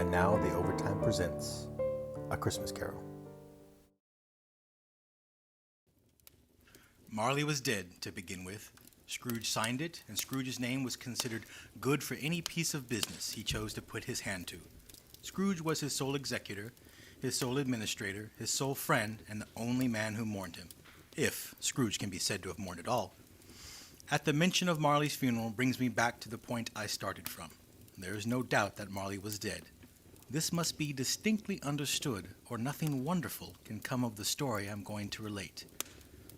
And now the Overtime presents A Christmas Carol. Marley was dead, to begin with. Scrooge signed it, and Scrooge's name was considered good for any piece of business he chose to put his hand to. Scrooge was his sole executor, his sole administrator, his sole friend, and the only man who mourned him, if Scrooge can be said to have mourned at all. At the mention of Marley's funeral brings me back to the point I started from. There is no doubt that Marley was dead. This must be distinctly understood, or nothing wonderful can come of the story I'm going to relate.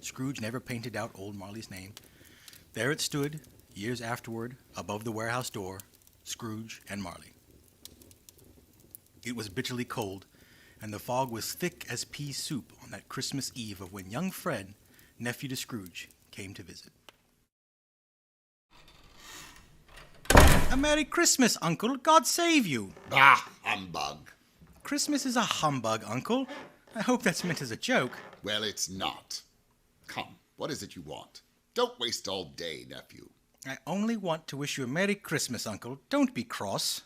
Scrooge never painted out old Marley's name. There it stood, years afterward, above the warehouse door, Scrooge and Marley. It was bitterly cold, and the fog was thick as pea soup on that Christmas Eve of when young Fred, nephew to Scrooge, came to visit. A Merry Christmas, Uncle. God save you. Bah, humbug. Christmas is a humbug, Uncle. I hope that's meant as a joke. Well, it's not. Come, what is it you want? Don't waste all day, nephew. I only want to wish you a Merry Christmas, Uncle. Don't be cross.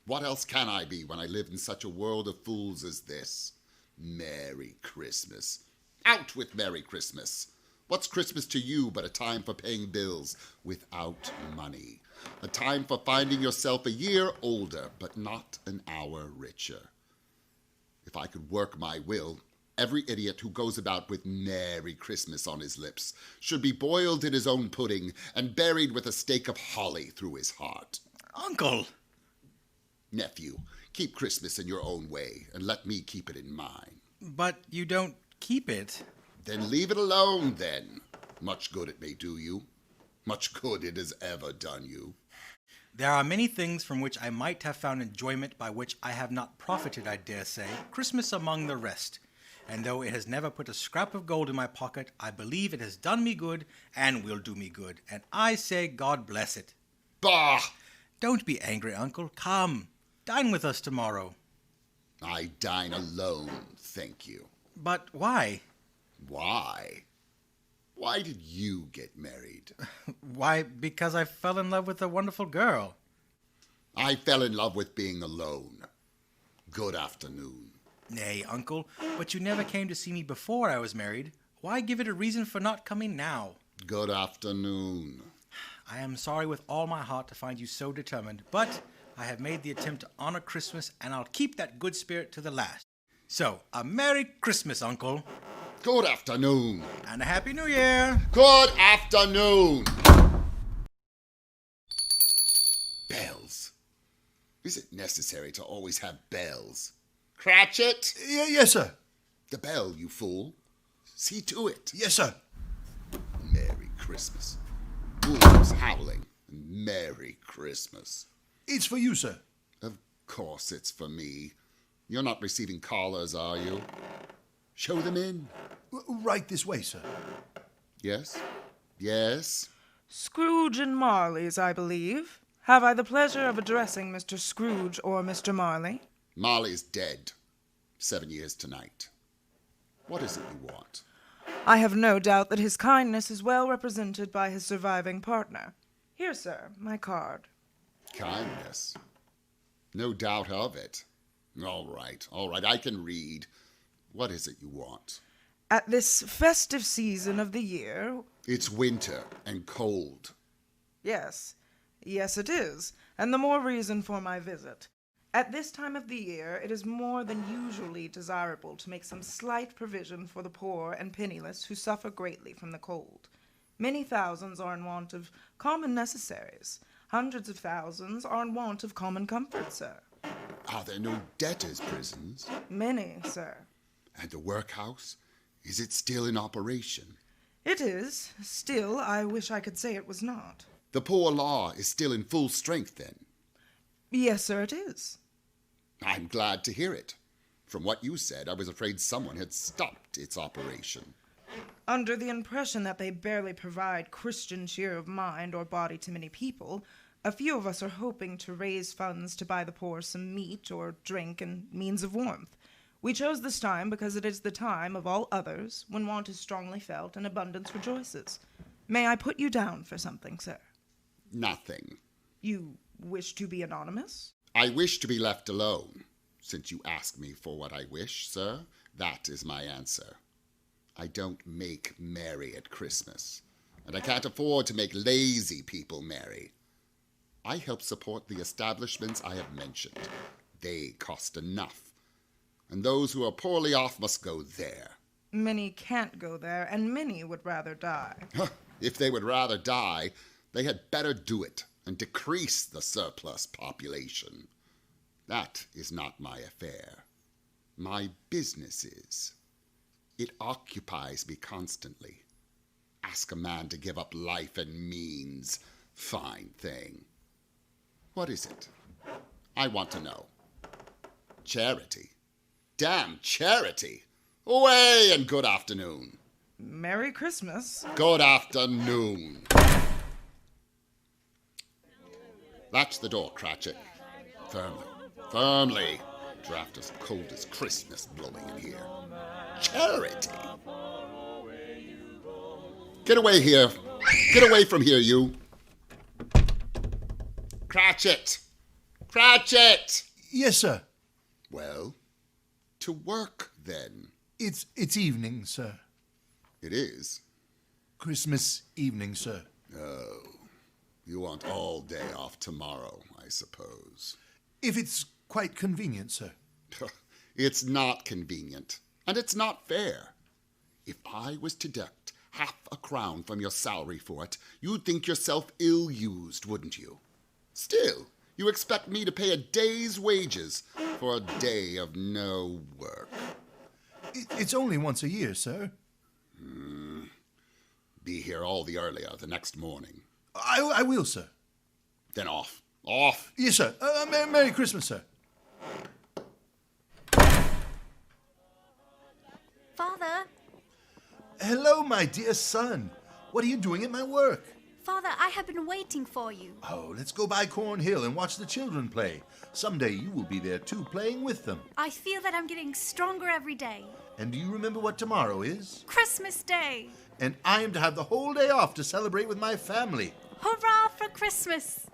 What else can I be when I live in such a world of fools as this? Merry Christmas. Out with Merry Christmas. What's Christmas to you but a time for paying bills without money? A time for finding yourself a year older, but not an hour richer. If I could work my will, every idiot who goes about with Merry Christmas on his lips should be boiled in his own pudding and buried with a stake of holly through his heart. Uncle! Nephew, keep Christmas in your own way, and let me keep it in mine. But you don't keep it. Then leave it alone, then. Much good it may do you. Much good it has ever done you. There are many things from which I might have found enjoyment by which I have not profited, I dare say, Christmas among the rest. And though it has never put a scrap of gold in my pocket, I believe it has done me good and will do me good. And I say God bless it. Bah! Don't be angry, Uncle. Come, dine with us tomorrow. I dine alone, thank you. But why? Why? Why did you get married? Why, because I fell in love with a wonderful girl. I fell in love with being alone. Good afternoon. Nay, Uncle, but you never came to see me before I was married. Why give it a reason for not coming now? Good afternoon. I am sorry with all my heart to find you so determined, but I have made the attempt to honor Christmas, and I'll keep that good spirit to the last. So, a Merry Christmas, Uncle. Good afternoon. And a Happy New Year. Good afternoon. Bells. Is it necessary to always have bells? Cratchit! Yes, sir. The bell, you fool. See to it. Yes, sir. Merry Christmas. Wolves howling. Merry Christmas. It's for you, sir. Of course it's for me. You're not receiving callers, are you? Show them in. Right this way, sir. Yes? Yes? Scrooge and Marley's, I believe. Have I the pleasure of addressing Mr. Scrooge or Mr. Marley? Marley's dead. 7 years tonight. What is it you want? I have no doubt that his kindness is well represented by his surviving partner. Here, sir, my card. Kindness. No doubt of it. All right, I can read. What is it you want? At this festive season of the year... It's winter and cold. Yes, it is, and the more reason for my visit. At this time of the year, it is more than usually desirable to make some slight provision for the poor and penniless who suffer greatly from the cold. Many thousands are in want of common necessaries. Hundreds of thousands are in want of common comfort, sir. Are there no debtors' prisons? Many, sir. And the workhouse? Is it still in operation? It is. Still, I wish I could say it was not. The poor law is still in full strength, then? Yes, sir, it is. I'm glad to hear it. From what you said, I was afraid someone had stopped its operation. Under the impression that they barely provide Christian cheer of mind or body to many people, a few of us are hoping to raise funds to buy the poor some meat or drink and means of warmth. We chose this time because it is the time of all others when want is strongly felt and abundance rejoices. May I put you down for something, sir? Nothing. You wish to be anonymous? I wish to be left alone. Since you ask me for what I wish, sir, that is my answer. I don't make merry at Christmas, and I can't afford to make lazy people merry. I help support the establishments I have mentioned. They cost enough, and those who are poorly off must go there. Many can't go there, and many would rather die. If they would rather die, they had better do it and decrease the surplus population. That is not my affair. My business is. It occupies me constantly. Ask a man to give up life and means. Fine thing. What is it? I want to know. Charity. Damn charity. Away and good afternoon. Merry Christmas. Good afternoon. Latch the door, Cratchit. Firmly. Firmly. Draft as cold as Christmas blowing in here. Charity. Get away here. Get away from here, you. Cratchit. Cratchit. Yes, sir. Well, to work then. It's evening, sir. It is. Christmas evening, sir. Oh, you want all day off tomorrow, I suppose. If it's quite convenient, sir. It's not convenient, and it's not fair. If I was to deduct £0.50 from your salary for it, you'd think yourself ill-used, wouldn't you? Still, you expect me to pay a day's wages for a day of no work. It's only once a year, sir. Be here all the earlier the next morning. I will, sir. Then off. Off. Yes, sir. Merry Christmas, sir. Father, Hello, my dear son. What are you doing at my work? Father, I have been waiting for you. Oh, let's go by Cornhill and watch the children play. Someday you will be there too, playing with them. I feel that I'm getting stronger every day. And do you remember what tomorrow is? Christmas Day! And I am to have the whole day off to celebrate with my family. Hurrah for Christmas!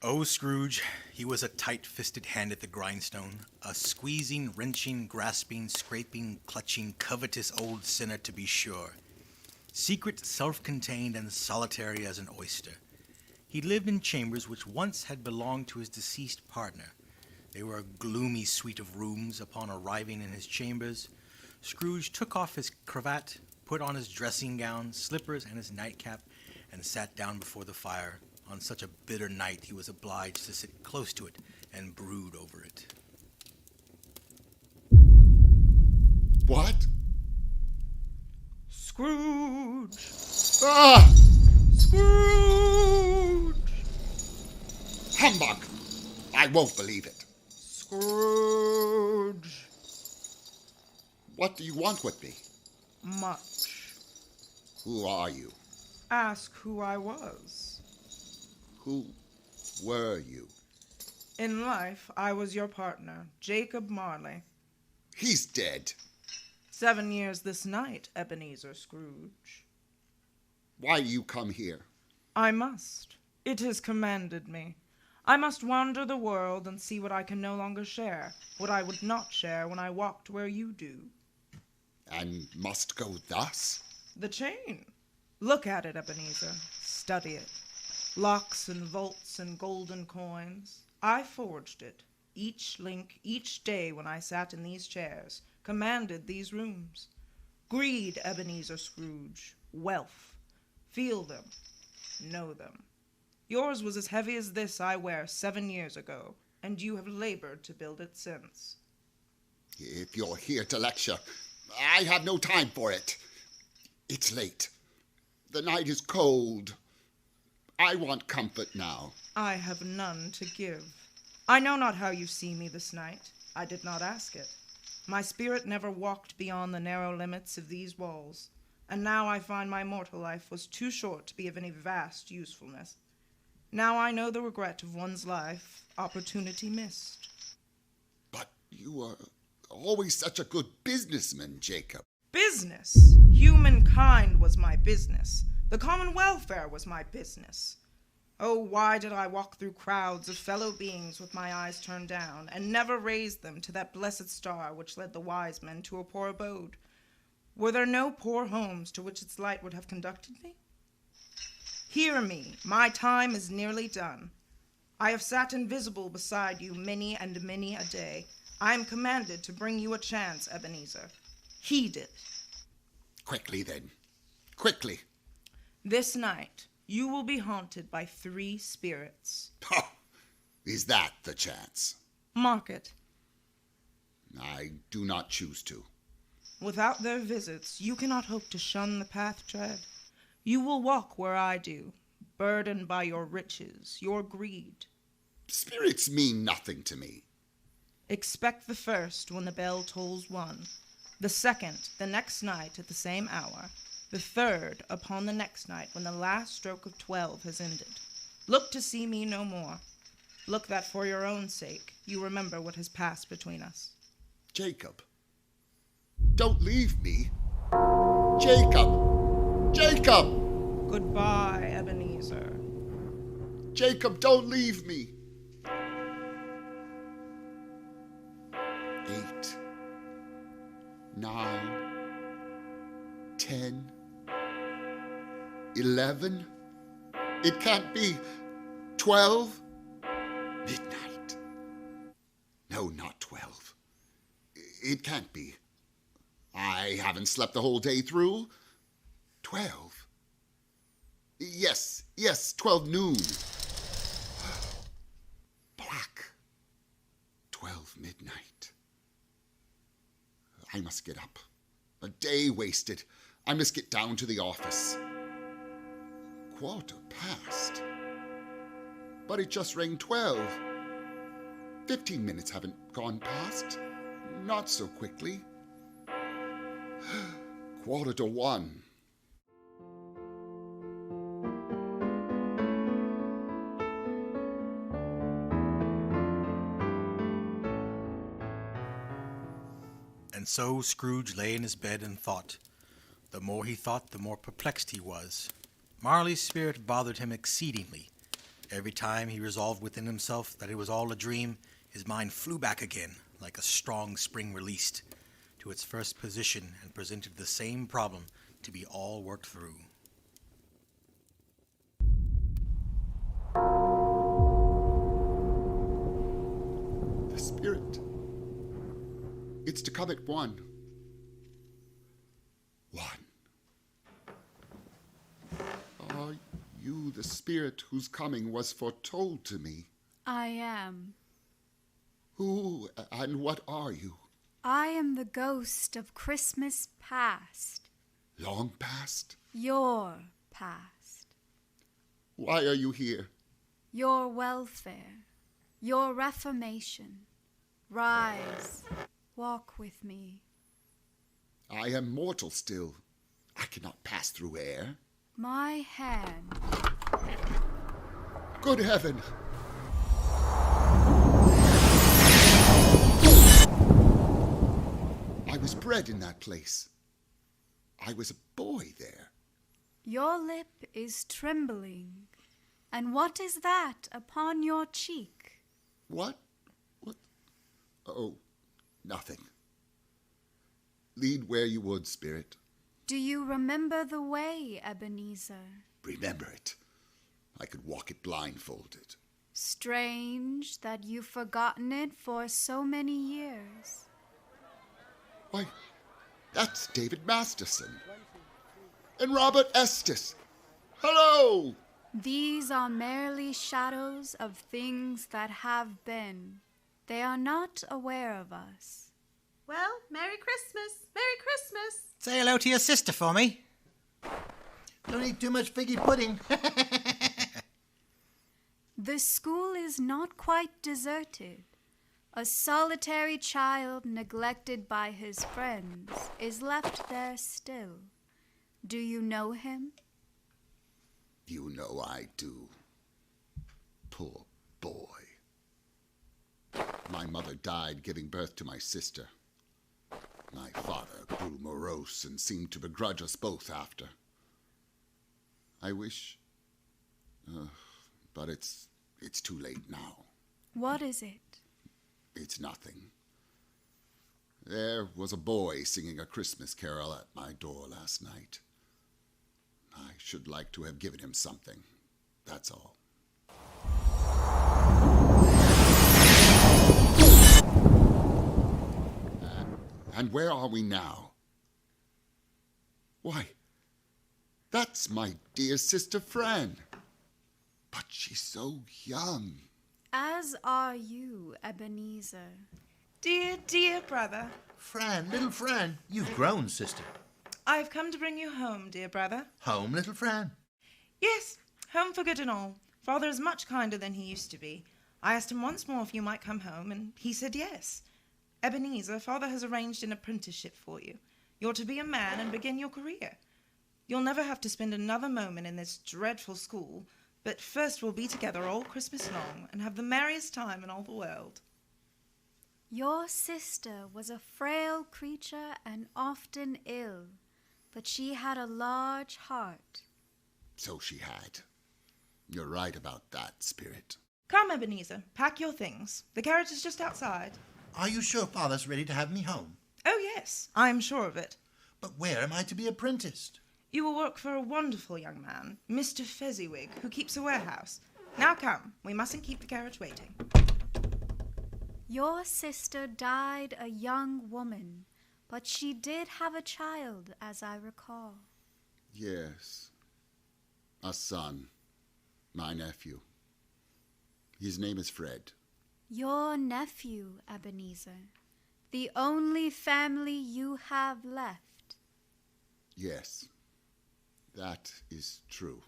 Oh, Scrooge, he was a tight-fisted hand at the grindstone, a squeezing, wrenching, grasping, scraping, clutching, covetous old sinner to be sure. Secret, self-contained, and solitary as an oyster. He lived in chambers which once had belonged to his deceased partner. They were a gloomy suite of rooms. Upon arriving in his chambers, Scrooge took off his cravat, put on his dressing gown, slippers, and his nightcap, and sat down before the fire. On such a bitter night, he was obliged to sit close to it and brood over it. What? Scrooge! Ah! Scrooge! Humbug! I won't believe it. Scrooge! What do you want with me? Much. Who are you? Ask who I was. Who were you? In life, I was your partner, Jacob Marley. He's dead. 7 years this night, Ebenezer Scrooge. Why do you come here? I must. It is commanded me. I must wander the world and see what I can no longer share, what I would not share when I walked where you do. And must go thus? The chain. Look at it, Ebenezer. Study it. Locks and vaults and golden coins. I forged it. Each link, each day when I sat in these chairs, commanded these rooms. Greed, Ebenezer Scrooge. Wealth. Feel them. Know them. Yours was as heavy as this I wear 7 years ago, and you have labored to build it since. If you're here to lecture, I have no time for it. It's late. The night is cold. I want comfort now. I have none to give. I know not how you see me this night. I did not ask it. My spirit never walked beyond the narrow limits of these walls, and now I find my mortal life was too short to be of any vast usefulness. Now I know the regret of one's life, opportunity missed. But you are always such a good businessman, Jacob. Business? Humankind was my business. The common welfare was my business. Oh, why did I walk through crowds of fellow beings with my eyes turned down, and never raise them to that blessed star which led the wise men to a poor abode? Were there no poor homes to which its light would have conducted me? Hear me, my time is nearly done. I have sat invisible beside you many and many a day. I am commanded to bring you a chance, Ebenezer. Heed it. Quickly, then. Quickly. This night, you will be haunted by 3 spirits. Oh, is that the chance? Mark it. I do not choose to. Without their visits, you cannot hope to shun the path tread. You will walk where I do, burdened by your riches, your greed. Spirits mean nothing to me. Expect the first when the bell tolls 1, the second the next night at the same hour, the third upon the next night when the last stroke of 12 has ended. Look to see me no more. Look that for your own sake you remember what has passed between us. Jacob, don't leave me. Jacob! Jacob! Goodbye, Ebenezer. Jacob, don't leave me. 8, 9, 10, 11. It can't be. 12. Midnight. No, not 12. It can't be. I haven't slept the whole day through. 12. Yes, 12 noon. Black. 12 midnight. I must get up. A day wasted. I must get down to the office. 1:15. But it just rang 12. 15 minutes haven't gone past. Not so quickly. 1:45. And so Scrooge lay in his bed and thought. The more he thought, the more perplexed he was. Marley's spirit bothered him exceedingly. Every time he resolved within himself that it was all a dream, his mind flew back again, like a strong spring released, to its first position and presented the same problem to be all worked through. The spirit. It's to come at 1. 1. Are you the spirit whose coming was foretold to me? I am. Who and what are you? I am the ghost of Christmas past. Long past? Your past. Why are you here? Your welfare. Your reformation. Rise. Walk with me. I am mortal still. I cannot pass through air. My hand. Good heaven! I was bred in that place. I was a boy there. Your lip is trembling. And what is that upon your cheek? What? Oh, nothing. Lead where you would, spirit. Do you remember the way, Ebenezer? Remember it. I could walk it blindfolded. Strange that you've forgotten it for so many years. Why, that's David Masterson. And Robert Estes. Hello! These are merely shadows of things that have been. They are not aware of us. Well, Merry Christmas! Merry Christmas! Say hello to your sister for me. Don't eat too much figgy pudding. The school is not quite deserted. A solitary child neglected by his friends is left there still. Do you know him? You know I do. Poor boy. My mother died giving birth to my sister. My father grew morose and seemed to begrudge us both after. I wish... but it's too late now. What is it? It's nothing. There was a boy singing a Christmas carol at my door last night. I should like to have given him something. That's all. And where are we now? Why, that's my dear sister Fran. But she's so young. As are you, Ebenezer. Dear, dear brother, Fran, little Fran, you've grown, sister. I've come to bring you home, dear brother. Home, little Fran. Yes, home for good and all. Father is much kinder than he used to be. I asked him once more if you might come home, and he said yes. Ebenezer, Father has arranged an apprenticeship for you. You're to be a man and begin your career. You'll never have to spend another moment in this dreadful school, but first we'll be together all Christmas long and have the merriest time in all the world. Your sister was a frail creature and often ill, but she had a large heart. So she had. You're right about that, Spirit. Come, Ebenezer, pack your things. The carriage is just outside. Are you sure Father's ready to have me home? Oh, yes, I am sure of it. But where am I to be apprenticed? You will work for a wonderful young man, Mr. Fezziwig, who keeps a warehouse. Now come, we mustn't keep the carriage waiting. Your sister died a young woman, but she did have a child, as I recall. Yes. A son. My nephew. His name is Fred. Your nephew, Ebenezer. The only family you have left. Yes. That is true.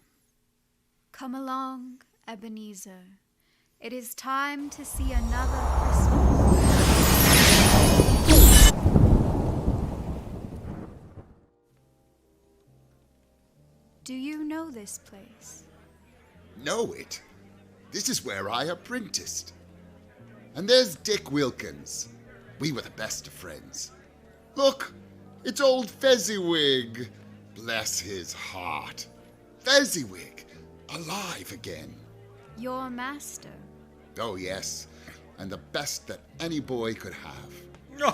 Come along, Ebenezer. It is time to see another Christmas. Do you know this place? Know it? This is where I apprenticed. And there's Dick Wilkins. We were the best of friends. Look, it's old Fezziwig. Bless his heart. Fezziwig, alive again. Your master. Oh, yes, and the best that any boy could have.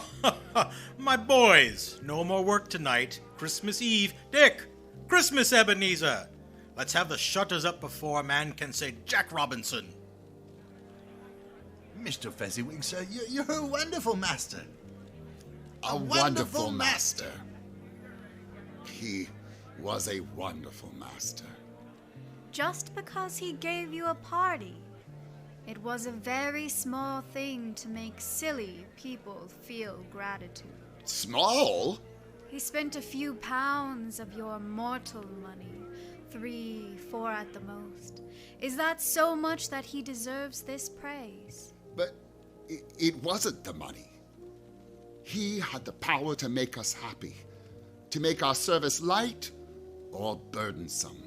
My boys, no more work tonight. Christmas Eve. Dick, Christmas Ebenezer. Let's have the shutters up before a man can say Jack Robinson. Mr. Fezziwig, sir, you're a wonderful master. A wonderful master. He was a wonderful master. Just because he gave you a party. It was a very small thing to make silly people feel gratitude. Small? He spent a few pounds of your mortal money, 3, 4 at the most. Is that so much that he deserves this praise? But it wasn't the money. He had the power to make us happy, to make our service light or burdensome.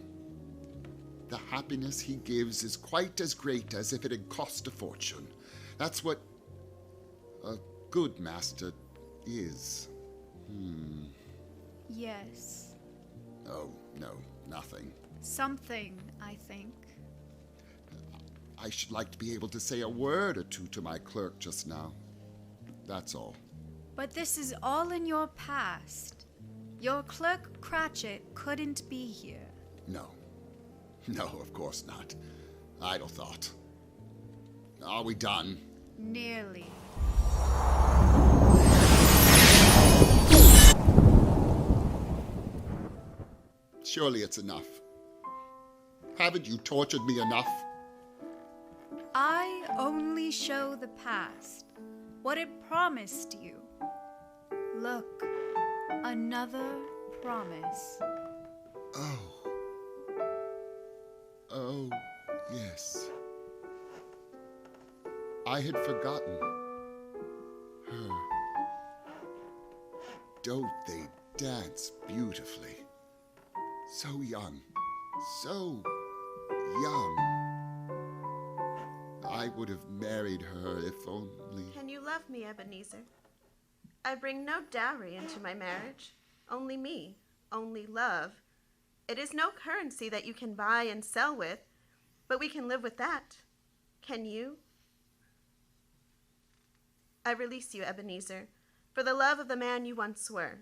The happiness he gives is quite as great as if it had cost a fortune. That's what a good master is. Yes. Oh, no, nothing. Something, I think. I should like to be able to say a word or two to my clerk just now. That's all. But this is all in your past. Your clerk Cratchit couldn't be here. No. No, of course not. Idle thought. Are we done? Nearly. Surely it's enough. Haven't you tortured me enough? I only show the past, what it promised you. Look, another promise. Oh, yes. I had forgotten her. Don't they dance beautifully? So young, so young. I would have married her if only... Can you love me, Ebenezer? I bring no dowry into my marriage. Only me, only love. It is no currency that you can buy and sell with, but we can live with that. Can you? I release you, Ebenezer, for the love of the man you once were.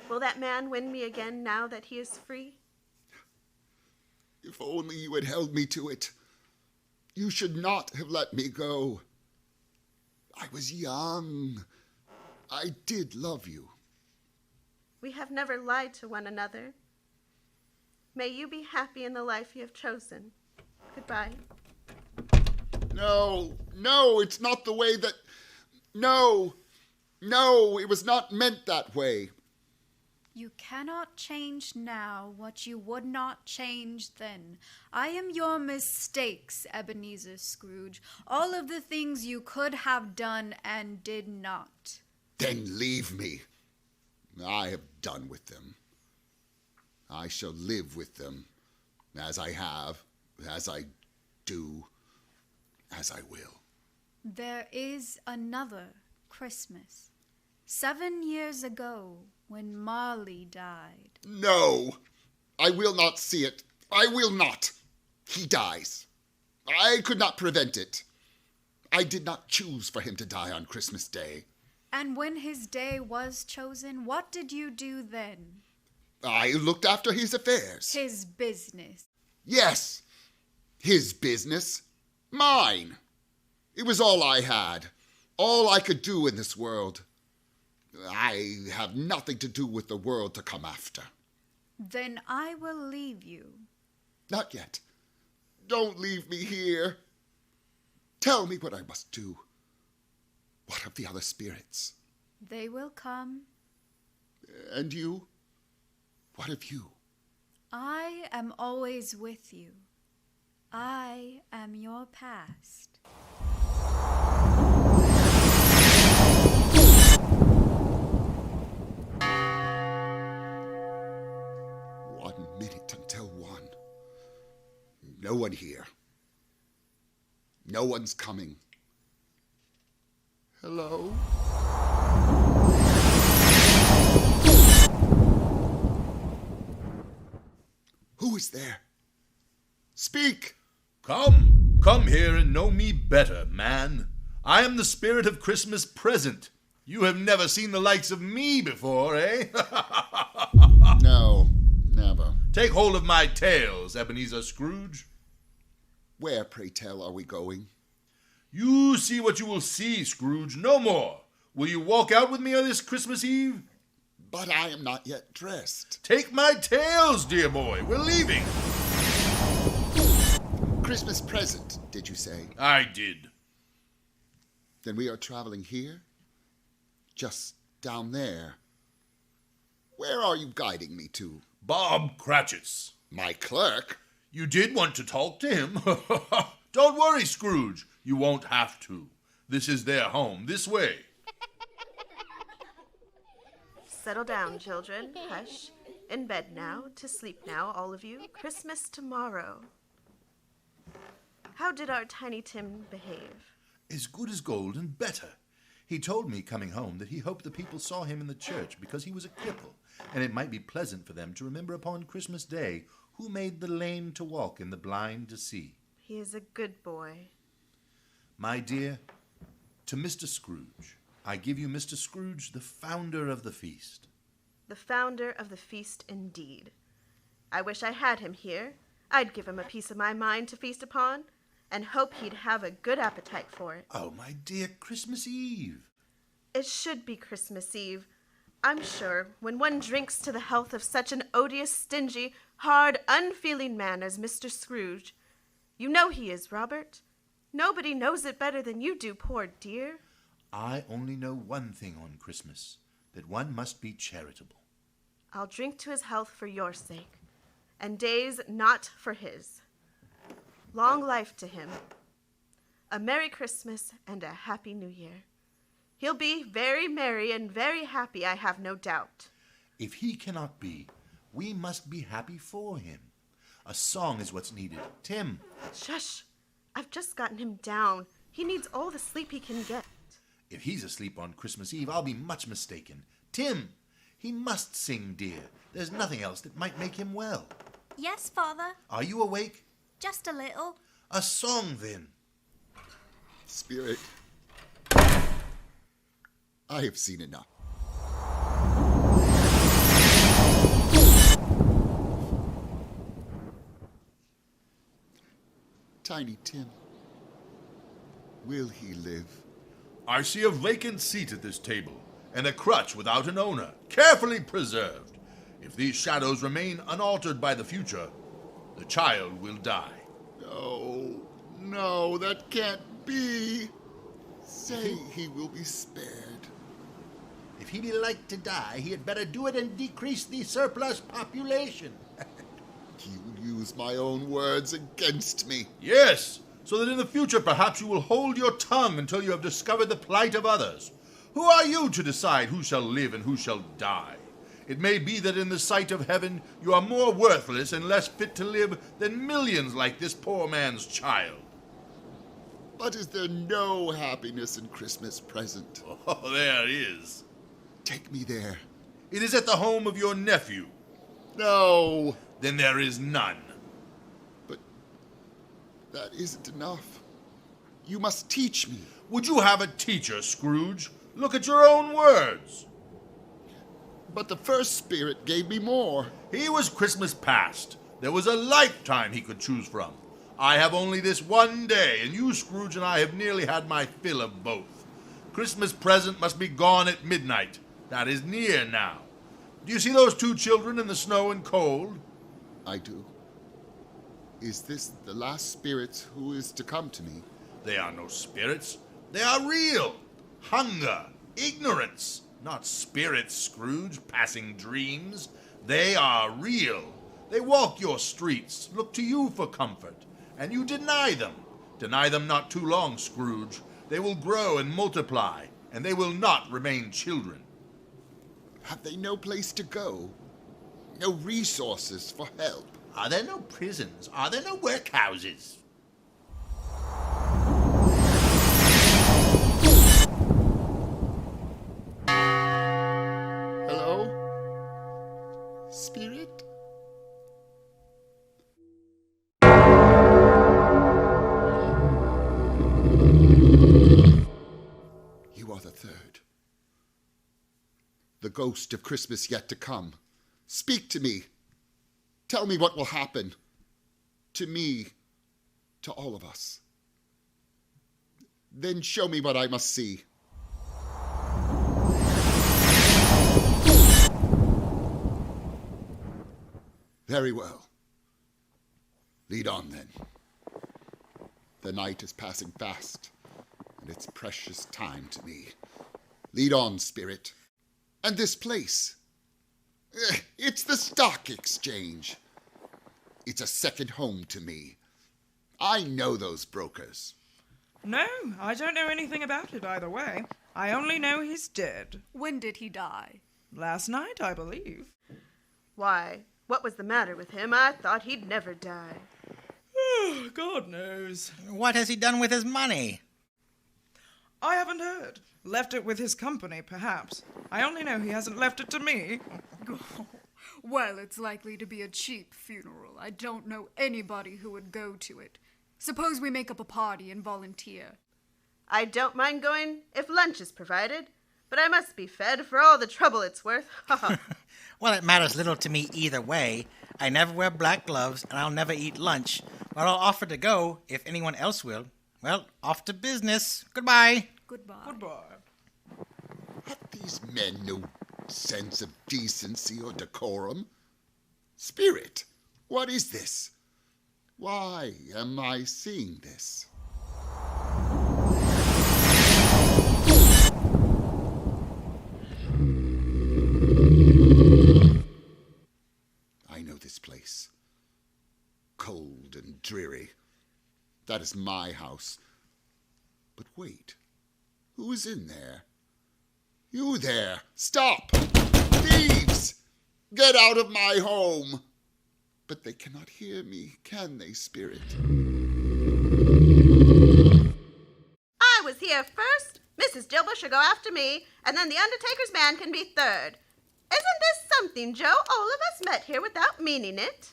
Will that man win me again now that he is free? If only you had held me to it. You should not have let me go. I was young. I did love you. We have never lied to one another. May you be happy in the life you have chosen. Goodbye. No, it's not the way that... No, it was not meant that way. You cannot change now what you would not change then. I am your mistakes, Ebenezer Scrooge. All of the things you could have done and did not. Then leave me. I have done with them. I shall live with them, as I have, as I do, as I will. There is another Christmas. 7 years ago, when Marley died. No, I will not see it. I will not. He dies. I could not prevent it. I did not choose for him to die on Christmas Day. And when his day was chosen, what did you do then? I looked after his affairs. His business. Yes, his business. Mine. It was all I had. All I could do in this world. I have nothing to do with the world to come after. Then I will leave you. Not yet. Don't leave me here. Tell me what I must do. What of the other spirits? They will come. And you? What of you? I am always with you. I am your past. 1 minute until 1. No one here. No one's coming. Hello? Who is there? Speak! Come here and know me better, man. I am the spirit of Christmas present. You have never seen the likes of me before, eh? No, never. Take hold of my tails, Ebenezer Scrooge. Where, pray tell, are we going? You see what you will see, Scrooge, no more. Will you walk out with me on this Christmas Eve? But I am not yet dressed. Take my tails, dear boy. We're leaving. Christmas present, did you say? I did. Then we are traveling here? Just down there? Where are you guiding me to? Bob Cratchit's. My clerk? You did want to talk to him. Don't worry, Scrooge. You won't have to. This is their home. This way. Settle down, children. Hush. In bed now, to sleep now, all of you. Christmas tomorrow. How did our Tiny Tim behave? As good as gold and better. He told me coming home that he hoped the people saw him in the church because he was a cripple, and it might be pleasant for them to remember upon Christmas Day who made the lame to walk and the blind to see. He is a good boy. My dear, to Mr. Scrooge, I give you Mr. Scrooge, the founder of the feast. The founder of the feast indeed. I wish I had him here. I'd give him a piece of my mind to feast upon, and hope he'd have a good appetite for it. Oh, my dear, Christmas Eve. It should be Christmas Eve. I'm sure when one drinks to the health of such an odious, stingy, hard, unfeeling man as Mr. Scrooge. You know he is, Robert. Nobody knows it better than you do, poor dear. I only know one thing on Christmas, that one must be charitable. I'll drink to his health for your sake, and days not for his. Long life to him. A Merry Christmas and a Happy New Year. He'll be very merry and very happy, I have no doubt. If he cannot be, we must be happy for him. A song is what's needed. Tim. Shush! I've just gotten him down. He needs all the sleep he can get. If he's asleep on Christmas Eve, I'll be much mistaken. Tim, he must sing, dear. There's nothing else that might make him well. Yes, Father. Are you awake? Just a little. A song, then. Spirit, I have seen enough. Tiny Tim, will he live? I see a vacant seat at this table, and a crutch without an owner, carefully preserved. If these shadows remain unaltered by the future, the child will die. No, no, that can't be. Say he will be spared. If he be like to die, he had better do it and decrease the surplus population. He will use my own words against me. Yes, so that in the future perhaps you will hold your tongue until you have discovered the plight of others. Who are you to decide who shall live and who shall die? It may be that in the sight of heaven you are more worthless and less fit to live than millions like this poor man's child. But is there no happiness in Christmas present? Oh, there is. Take me there. It is at the home of your nephew. No, Then there is none. but that isn't enough. You must teach me. Would you have a teacher, Scrooge? Look at your own words. But the first spirit gave me more. He was Christmas past. There was a lifetime he could choose from. I have only this one day, and you, Scrooge, and I have nearly had my fill of both. Christmas present must be gone at midnight. That is near now. Do you see those two children in the snow and cold? I do. Is this the last spirit who is to come to me? They are no spirits. They are real. Hunger, ignorance, not spirits, Scrooge, passing dreams. They are real. They walk your streets, look to you for comfort, and you deny them. Deny them not too long, Scrooge. They will grow and multiply, and they will not remain children. Have they no place to go? No resources for help? Are there no prisons? Are there no workhouses? Hello? Spirit? You are the third. The ghost of Christmas yet to come. Speak to me. Tell me what will happen. To me, to all of us. Then show me what I must see. Very well. Lead on then. The night is passing fast, and it's precious time to me. Lead on, Spirit. And this place. It's the stock exchange. It's a second home to me. I know those brokers. No, I don't know anything about it either way. I only know he's dead. When did he die? Last night, I believe. Why, what was the matter with him? I thought he'd never die. God knows. What has he done with his money? I haven't heard. Left it with his company, perhaps. I only know he hasn't left it to me. Well, it's likely to be a cheap funeral. I don't know anybody who would go to it. Suppose we make up a party and volunteer. I don't mind going if lunch is provided, but I must be fed for all the trouble it's worth. Well, it matters little to me either way. I never wear black gloves, and I'll never eat lunch. But I'll offer to go if anyone else will. Well, off to business. Goodbye. Goodbye. Goodbye. Have these men no sense of decency or decorum? Spirit, what is this? Why am I seeing this? I know this place. Cold and dreary. That is my house. But wait, who is in there? You there! Stop! Thieves! Get out of my home! But they cannot hear me, can they, Spirit? I was here first. Mrs. Dilber should go after me, and then the undertaker's man can be third. Isn't this something, Joe? All of us met here without meaning it.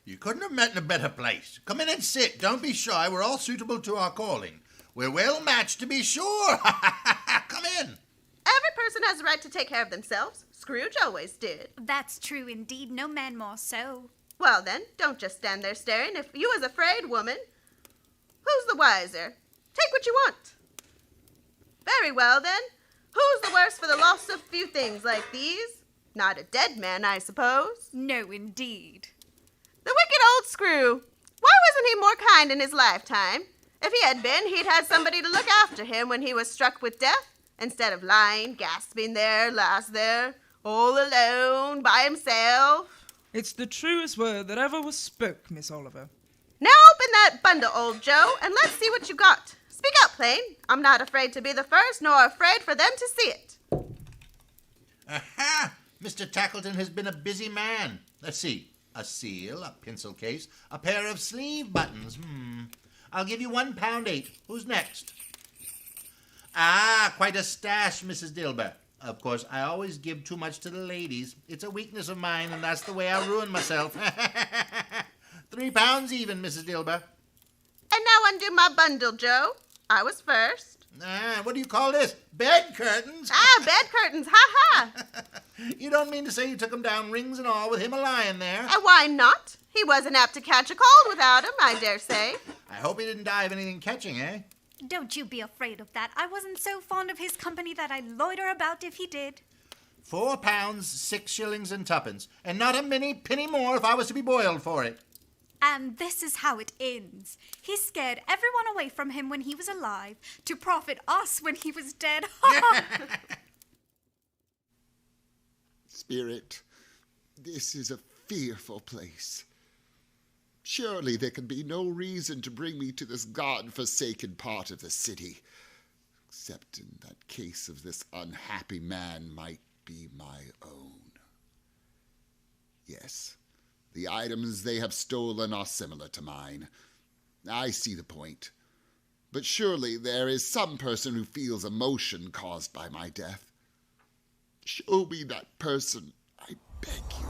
You couldn't have met in a better place. Come in and sit. Don't be shy. We're all suitable to our calling. We're well matched, to be sure. Come in. Every person has a right to take care of themselves. Scrooge always did. That's true indeed, no man more so. Well, then, don't just stand there staring. If you was afraid, woman, who's the wiser? Take what you want. Very well, then. Who's the worse for the loss of few things like these? Not a dead man, I suppose. No, indeed. The wicked old screw. Why wasn't he more kind in his lifetime? If he had been, he'd had somebody to look after him when he was struck with death, instead of lying, gasping there, last there, all alone, by himself. It's the truest word that ever was spoke, Miss Oliver. Now open that bundle, old Joe, and let's see what you got. Speak out, plain. I'm not afraid to be the first, nor afraid for them to see it. Aha! Mr. Tackleton has been a busy man. Let's see. A seal, a pencil case, a pair of sleeve buttons. I'll give you £1.08. Who's next? Ah, quite a stash, Mrs. Dilber. Of course, I always give too much to the ladies. It's a weakness of mine, and that's the way I ruin myself. £3 even, Mrs. Dilber. And now undo my bundle, Joe. I was first. Ah, what do you call this? Bed curtains? Ah, bed curtains, ha-ha. You don't mean to say you took 'em down, rings and all, with him a-lying there? And why not? He wasn't apt to catch a cold without him, I dare say. I hope he didn't die of anything catching, eh? Don't you be afraid of that. I wasn't so fond of his company that I'd loiter about if he did. £4, 6 shillings and twopence, and not a penny more if I was to be boiled for it. And this is how it ends. He scared everyone away from him when he was alive, to profit us when he was dead. Spirit, this is a fearful place. Surely there can be no reason to bring me to this God-forsaken part of the city, except in that case of this unhappy man might be my own. Yes, the items they have stolen are similar to mine. I see the point. But surely there is some person who feels emotion caused by my death. Show me that person, I beg you.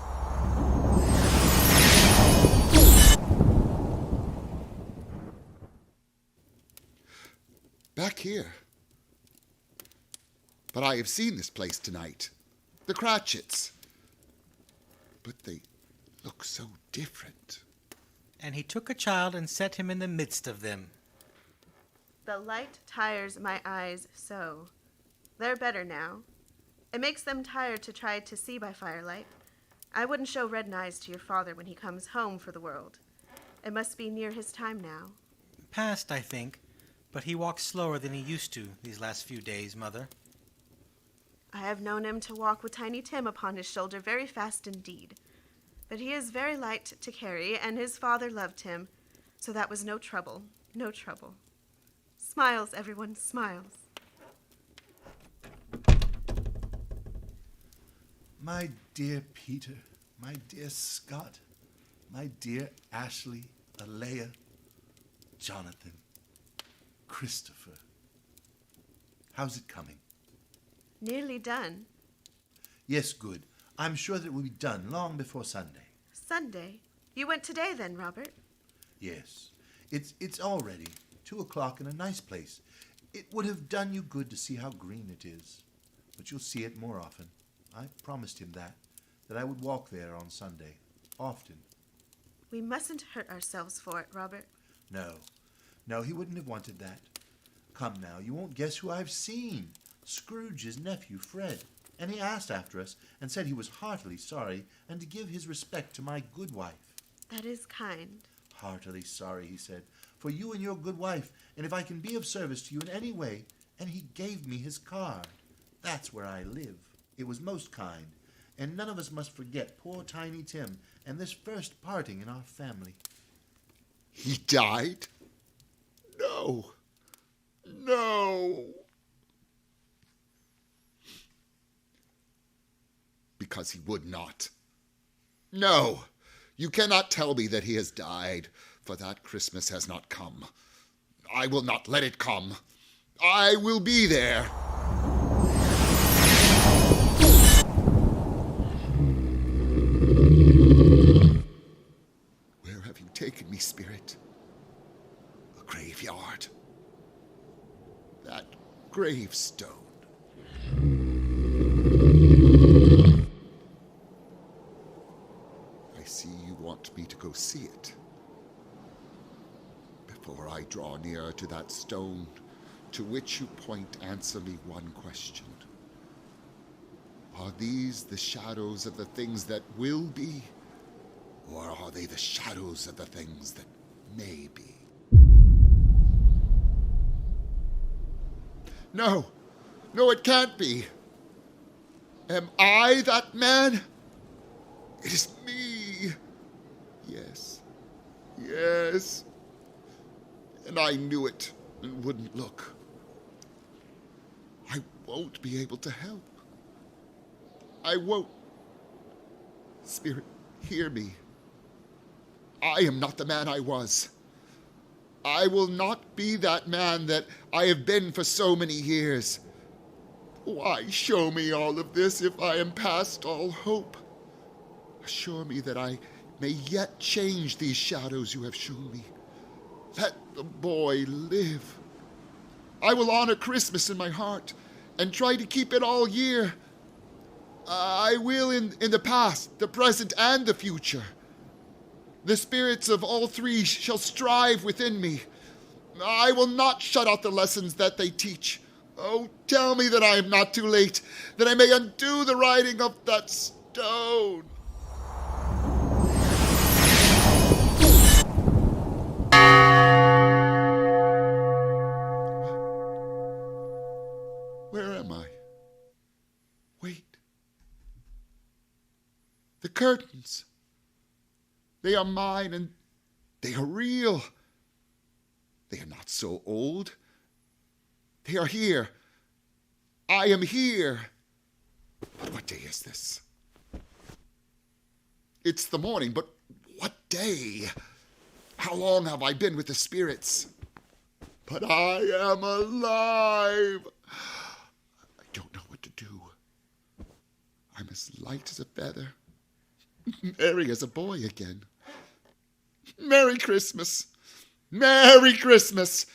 Back here. But I have seen this place tonight. The Cratchits. But they look so different. And he took a child and set him in the midst of them. The light tires my eyes so. They're better now. It makes them tired to try to see by firelight. I wouldn't show red eyes to your father when he comes home for the world. It must be near his time now. Past, I think, but he walks slower than he used to these last few days, Mother. I have known him to walk with Tiny Tim upon his shoulder very fast indeed. But he is very light to carry, and his father loved him, so that was no trouble, no trouble. Smiles, everyone, smiles. My dear Peter, my dear Scott, my dear Ashley, Alea, Jonathan, Christopher. How's it coming? Nearly done. Yes, good. I'm sure that it will be done long before Sunday. Sunday? You went today then, Robert? Yes. It's all ready. 2:00 in a nice place. It would have done you good to see how green it is. But you'll see it more often. I promised him that I would walk there on Sunday. Often. We mustn't hurt ourselves for it, Robert. No, he wouldn't have wanted that. Come now, you won't guess who I've seen. Scrooge's nephew, Fred. And he asked after us and said he was heartily sorry and to give his respect to my good wife. That is kind. Heartily sorry, he said, for you and your good wife, and if I can be of service to you in any way. And he gave me his card. That's where I live. It was most kind, and none of us must forget poor Tiny Tim and this first parting in our family. He died? No. No. Because he would not. No, you cannot tell me that he has died, for that Christmas has not come. I will not let it come. I will be there. Where have you taken me, spirit? A graveyard. That gravestone. I see you want me to go see it. Before I draw near to that stone, to which you point, answer me one question. Are these the shadows of the things that will be, or are they the shadows of the things that may be? No, it can't be. Am I that man? It is me. Yes. And I knew it and wouldn't look. I won't be able to help. I won't. Spirit, hear me. I am not the man I was. I will not be that man that I have been for so many years. Why show me all of this if I am past all hope? Assure me that I may yet change these shadows you have shown me. Let the boy live. I will honor Christmas in my heart and try to keep it all year. I will in the past, the present, and the future. The spirits of all three shall strive within me. I will not shut out the lessons that they teach. Oh, tell me that I am not too late, that I may undo the writing of that stone. Where am I? Wait. The curtains. They are mine and they are real. They are not so old. They are here. I am here. But what day is this? It's the morning, but what day? How long have I been with the spirits? But I am alive. I don't know what to do. I'm as light as a feather. Merry as a boy again. Merry Christmas. Merry Christmas.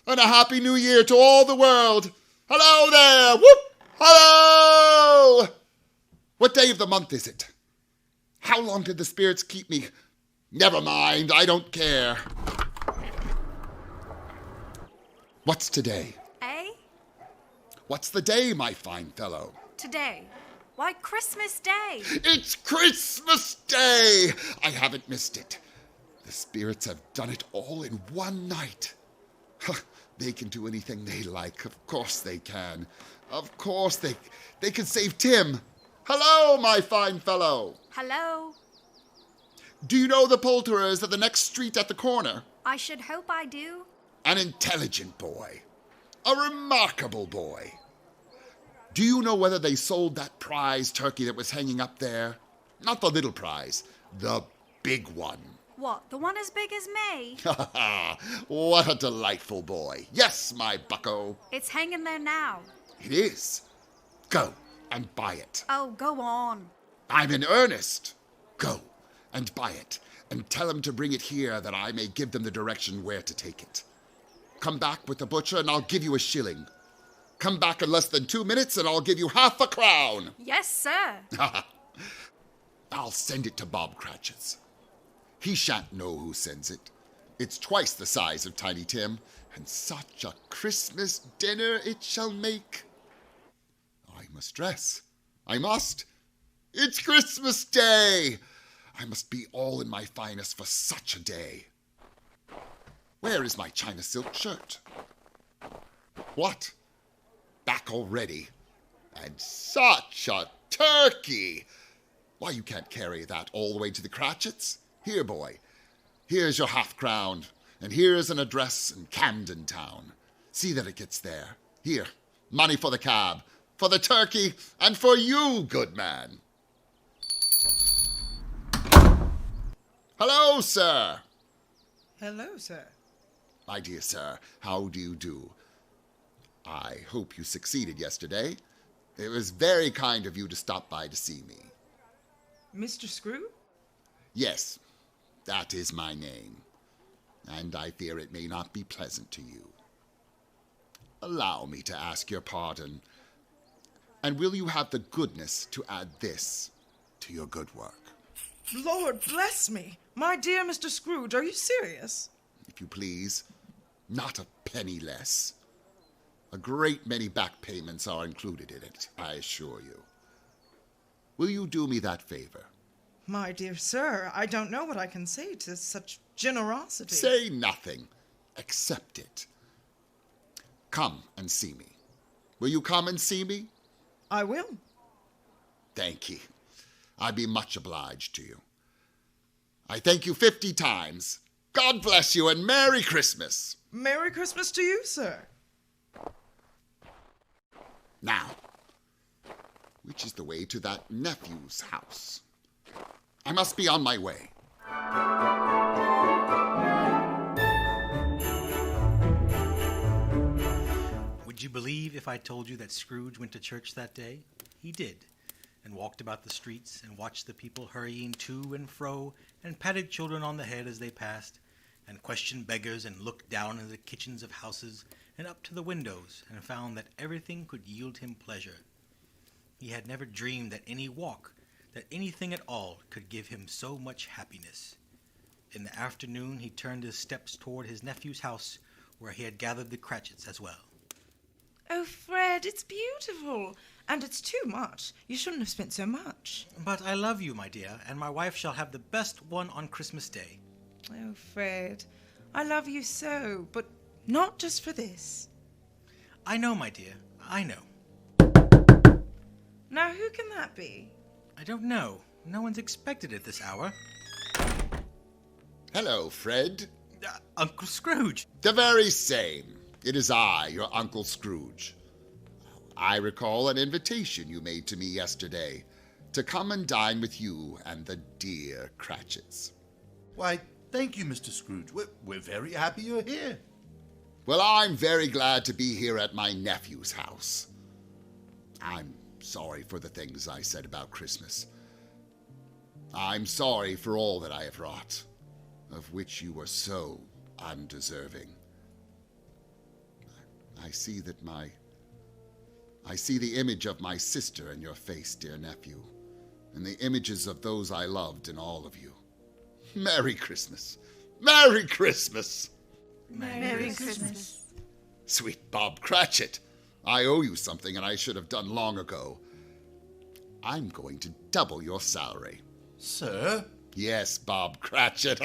And a Happy New Year to all the world. Hello there. Whoop. Hello. What day of the month is it? How long did the spirits keep me? Never mind. I don't care. What's today? Eh? What's the day, my fine fellow? Today. Why, Christmas Day. It's Christmas Day! I haven't missed it. The spirits have done it all in one night. They can do anything they like. Of course they can. Of course they can save Tim. Hello, my fine fellow. Hello. Do you know the poulterers at the next street at the corner? I should hope I do. An intelligent boy. A remarkable boy. Do you know whether they sold that prize turkey that was hanging up there? Not the little prize, the big one. What, the one as big as me? What a delightful boy. Yes, my bucko. It's hanging there now. It is. Go and buy it. Oh, go on. I'm in earnest. Go and buy it and tell them to bring it here that I may give them the direction where to take it. Come back with the butcher and I'll give you a shilling. Come back in less than 2 minutes and I'll give you half a crown. Yes, sir. I'll send it to Bob Cratchit's. He shan't know who sends it. It's twice the size of Tiny Tim, and such a Christmas dinner it shall make. I must dress. I must. It's Christmas Day. I must be all in my finest for such a day. Where is my China silk shirt? What? Back already? And such a turkey! Why, you can't carry that all the way to the Cratchits. Here, boy, here's your half-crown, and here's an address in Camden Town. See that it gets there. Here, money for the cab, for the turkey, and for you, good man. Hello, sir. Hello, sir. My dear sir, how do you do? I hope you succeeded yesterday. It was very kind of you to stop by to see me. Mr. Scrooge? Yes, that is my name, and I fear it may not be pleasant to you. Allow me to ask your pardon, and will you have the goodness to add this to your good work? Lord bless me! My dear Mr. Scrooge, are you serious? If you please, not a penny less. A great many back payments are included in it, I assure you. Will you do me that favor? My dear sir, I don't know what I can say to such generosity. Say nothing. Accept it. Come and see me. Will you come and see me? I will. Thank you. I'd be much obliged to you. I thank you 50 times. God bless you and Merry Christmas. Merry Christmas to you, sir. Now, which is the way to that nephew's house? I must be on my way. Would you believe if I told you that Scrooge went to church that day? He did, and walked about the streets and watched the people hurrying to and fro, and patted children on the head as they passed, and questioned beggars, and looked down into the kitchens of houses and up to the windows, and found that everything could yield him pleasure. He had never dreamed that any walk, that anything at all, could give him so much happiness. In the afternoon he turned his steps toward his nephew's house, where he had gathered the Cratchits as well. Oh, Fred, it's beautiful. And it's too much. You shouldn't have spent so much. But I love you, my dear, and my wife shall have the best one on Christmas Day. Oh, Fred, I love you so, but not just for this. I know, my dear, I know. Now, who can that be? I don't know. No one's expected at this hour. Hello, Fred. Uncle Scrooge. The very same. It is I, your Uncle Scrooge. I recall an invitation you made to me yesterday to come and dine with you and the dear Cratchits. Why, thank you, Mr. Scrooge. We're very happy you're here. Well, I'm very glad to be here at my nephew's house. I'm sorry for the things I said about Christmas. I'm sorry for all that I have wrought, of which you were so undeserving. I see the image of my sister in your face, dear nephew, and the images of those I loved in all of you. Merry Christmas! Merry Christmas! Merry Christmas. Sweet Bob Cratchit, I owe you something and I should have done long ago. I'm going to double your salary. Sir? Yes, Bob Cratchit.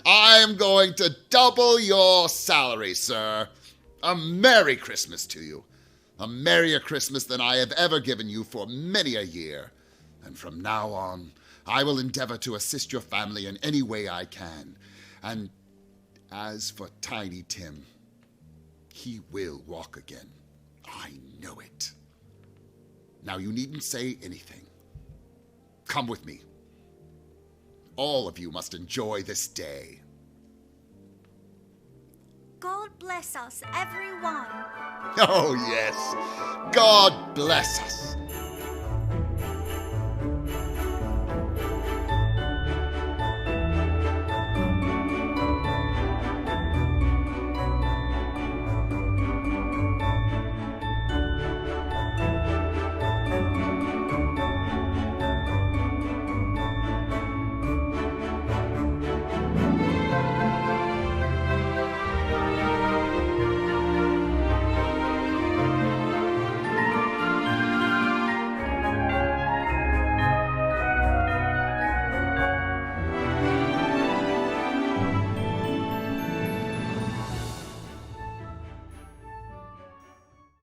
I'm going to double your salary, sir. A Merry Christmas to you. A merrier Christmas than I have ever given you for many a year. And from now on, I will endeavor to assist your family in any way I can. And as for Tiny Tim, he will walk again. I know it. Now you needn't say anything. Come with me. All of you must enjoy this day. God bless us, everyone. Oh, yes. God bless us.